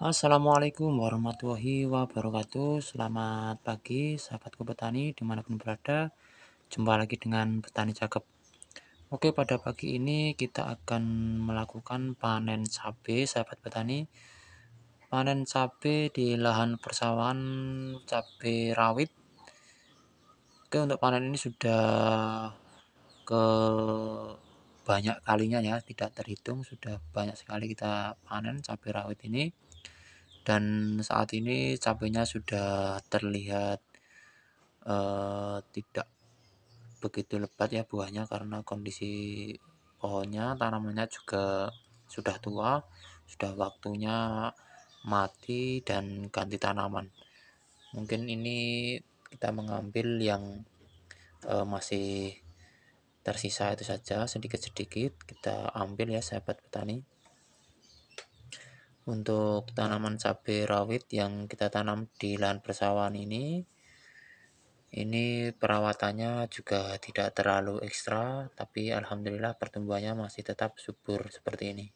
Assalamualaikum warahmatullahi wabarakatuh. Selamat pagi, sahabatku petani dimanapun berada. Jumpa lagi dengan Petani Cakep. Oke, pada pagi ini kita akan melakukan panen cabai, sahabat petani. Panen cabai di lahan persawahan cabai rawit. Oke, untuk panen ini sudah ke banyak kalinya ya, tidak terhitung, sudah banyak sekali kita panen cabai rawit ini. Dan saat ini cabenya sudah terlihat tidak begitu lebat ya buahnya, karena kondisi pohonnya, tanamannya juga sudah tua, sudah waktunya mati dan ganti tanaman. Mungkin ini kita mengambil yang masih tersisa itu saja, sedikit-sedikit kita ambil ya, sahabat petani. Untuk tanaman cabai rawit yang kita tanam di lahan persawahan ini perawatannya juga tidak terlalu ekstra, tapi alhamdulillah pertumbuhannya masih tetap subur seperti ini.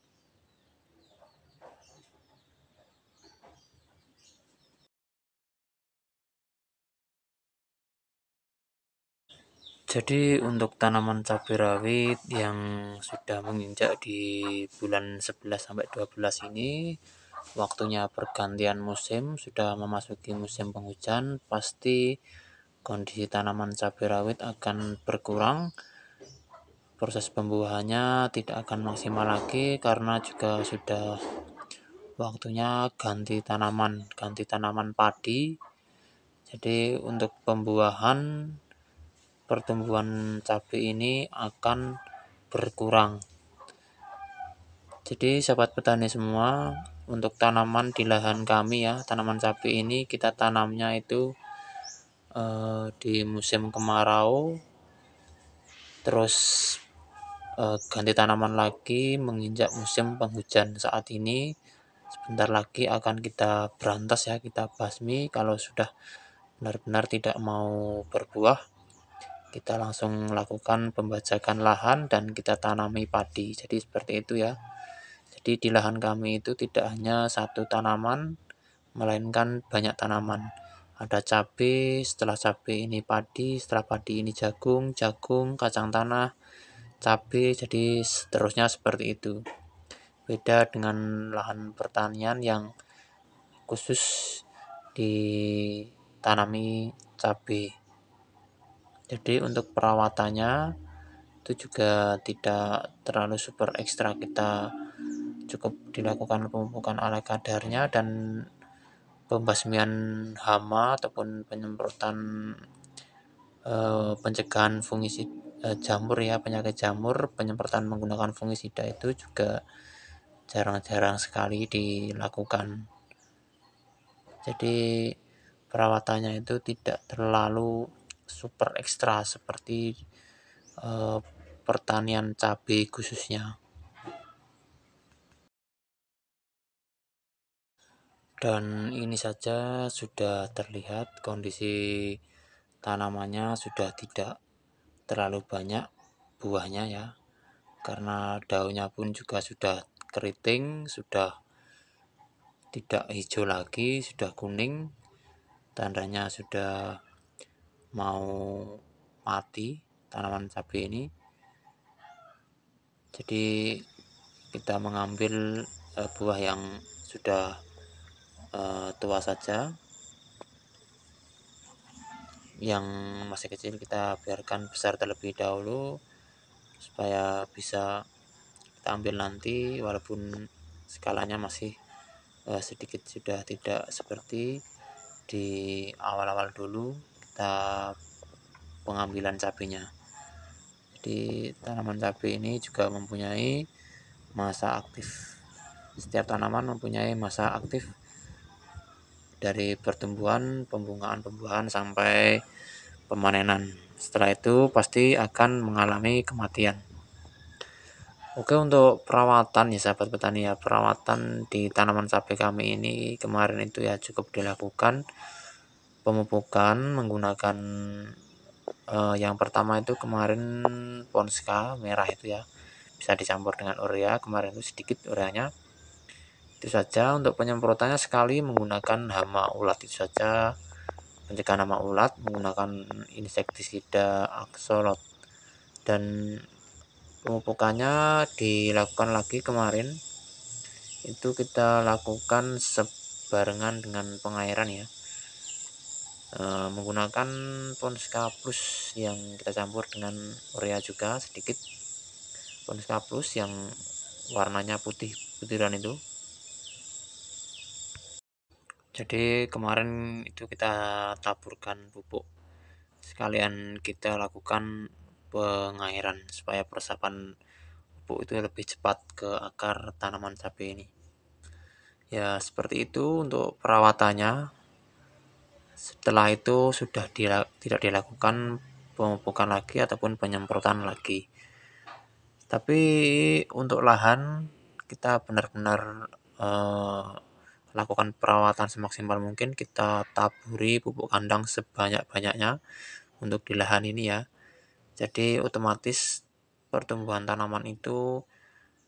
Jadi untuk tanaman cabai rawit yang sudah menginjak di bulan 11 sampai 12 ini, waktunya pergantian musim, sudah memasuki musim penghujan, pasti kondisi tanaman cabai rawit akan berkurang. Proses pembuahannya tidak akan maksimal lagi karena juga sudah waktunya ganti tanaman padi. Jadi untuk pembuahan, pertumbuhan cabai ini akan berkurang. Jadi sahabat petani semua, untuk tanaman di lahan kami ya, tanaman cabai ini kita tanamnya itu di musim kemarau, terus ganti tanaman lagi menginjak musim penghujan. Saat ini sebentar lagi akan kita berantas ya, kita basmi. Kalau sudah benar-benar tidak mau berbuah, kita langsung lakukan pembajakan lahan dan kita tanami padi. Jadi seperti itu ya. Jadi di lahan kami itu tidak hanya satu tanaman, melainkan banyak tanaman. Ada cabai, setelah cabai ini padi, setelah padi ini jagung, jagung, kacang tanah, cabai, jadi seterusnya seperti itu. Beda dengan lahan pertanian yang khusus ditanami cabai. Jadi untuk perawatannya itu juga tidak terlalu super ekstra, kita cukup dilakukan pemupukan ala kadarnya dan pembasmian hama ataupun penyemprotan pencegahan fungisida, jamur ya, penyakit jamur, penyemprotan menggunakan fungisida itu juga jarang-jarang sekali dilakukan. Jadi perawatannya itu tidak terlalu super ekstra seperti pertanian cabai khususnya. Dan ini saja sudah terlihat kondisi tanamannya sudah tidak terlalu banyak buahnya ya, karena daunnya pun juga sudah keriting, sudah tidak hijau lagi, sudah kuning, tandanya sudah mau mati tanaman cabai ini. Jadi kita mengambil buah yang sudah tua saja, yang masih kecil kita biarkan besar terlebih dahulu supaya bisa kita ambil nanti, walaupun skalanya masih sedikit sudah tidak seperti di awal-awal dulu kita pengambilan cabainya. Jadi tanaman cabai ini juga mempunyai masa aktif. Setiap tanaman mempunyai masa aktif dari pertumbuhan, pembungaan, sampai pemanenan. Setelah itu pasti akan mengalami kematian. Oke, untuk perawatan ya sahabat petani ya, perawatan di tanaman cabai kami ini kemarin itu ya cukup dilakukan pemupukan menggunakan yang pertama itu kemarin Ponska merah itu ya, bisa dicampur dengan urea, kemarin itu sedikit ureanya. Itu saja untuk penyemprotannya, sekali menggunakan hama ulat itu saja. Pencegahan hama ulat menggunakan insektisida aksolot, dan pemupukannya dilakukan lagi kemarin itu kita lakukan sebarengan dengan pengairan ya, menggunakan Ponska Plus yang kita campur dengan urea juga sedikit. Ponska Plus yang warnanya putih putiran itu. Jadi kemarin itu kita taburkan pupuk, sekalian kita lakukan pengairan supaya peresapan pupuk itu lebih cepat ke akar tanaman cabai ini. Ya seperti itu untuk perawatannya. Setelah itu sudah tidak dilakukan pemupukan lagi ataupun penyemprotan lagi. Tapi untuk lahan kita benar-benar lakukan perawatan semaksimal mungkin, kita taburi pupuk kandang sebanyak-banyaknya untuk di lahan ini ya. Jadi otomatis pertumbuhan tanaman itu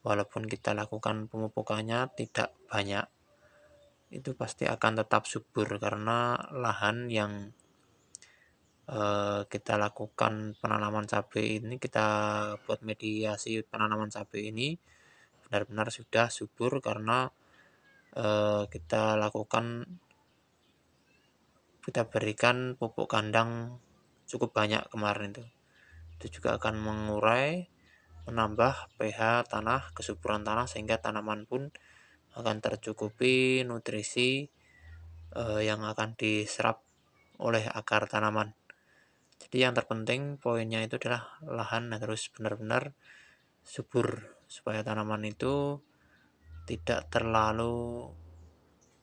walaupun kita lakukan pemupukannya tidak banyak, itu pasti akan tetap subur karena lahan yang kita lakukan penanaman cabai ini, kita buat mediasi penanaman cabai ini benar-benar sudah subur karena kita berikan pupuk kandang cukup banyak kemarin itu. Itu juga akan menambah pH tanah, kesuburan tanah, sehingga tanaman pun akan tercukupi nutrisi yang akan diserap oleh akar tanaman. Jadi yang terpenting poinnya itu adalah lahan harus benar-benar subur supaya tanaman itu tidak terlalu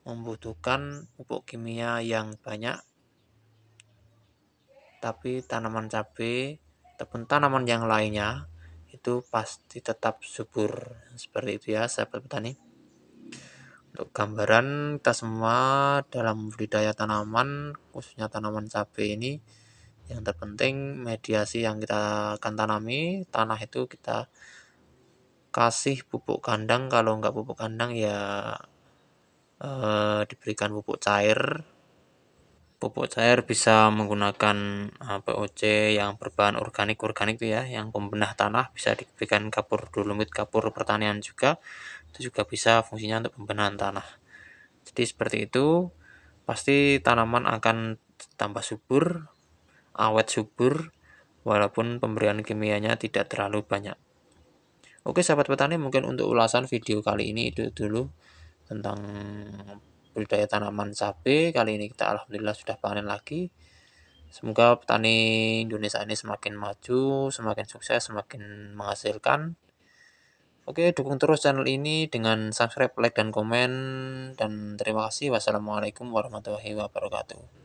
membutuhkan pupuk kimia yang banyak, tapi tanaman cabai ataupun tanaman yang lainnya itu pasti tetap subur. Seperti itu ya sahabat petani. Untuk gambaran kita semua dalam budidaya tanaman, khususnya tanaman cabai ini, yang terpenting mediasi yang kita akan tanami, tanah itu kita kasih pupuk kandang. Kalau nggak pupuk kandang ya diberikan pupuk cair. Pupuk cair bisa menggunakan POC yang berbahan organik itu ya, yang pembenah tanah, bisa diberikan kapur dolomit, kapur pertanian juga. Itu juga bisa fungsinya untuk pembenahan tanah. Jadi seperti itu, pasti tanaman akan tambah subur, awet subur, walaupun pemberian kimianya tidak terlalu banyak. Oke sahabat petani, mungkin untuk ulasan video kali ini itu dulu tentang budidaya tanaman cabai. Kali ini kita alhamdulillah sudah panen lagi. Semoga petani Indonesia ini semakin maju, semakin sukses, semakin menghasilkan. Oke, dukung terus channel ini dengan subscribe, like, dan komen. Dan terima kasih. Wassalamualaikum warahmatullahi wabarakatuh.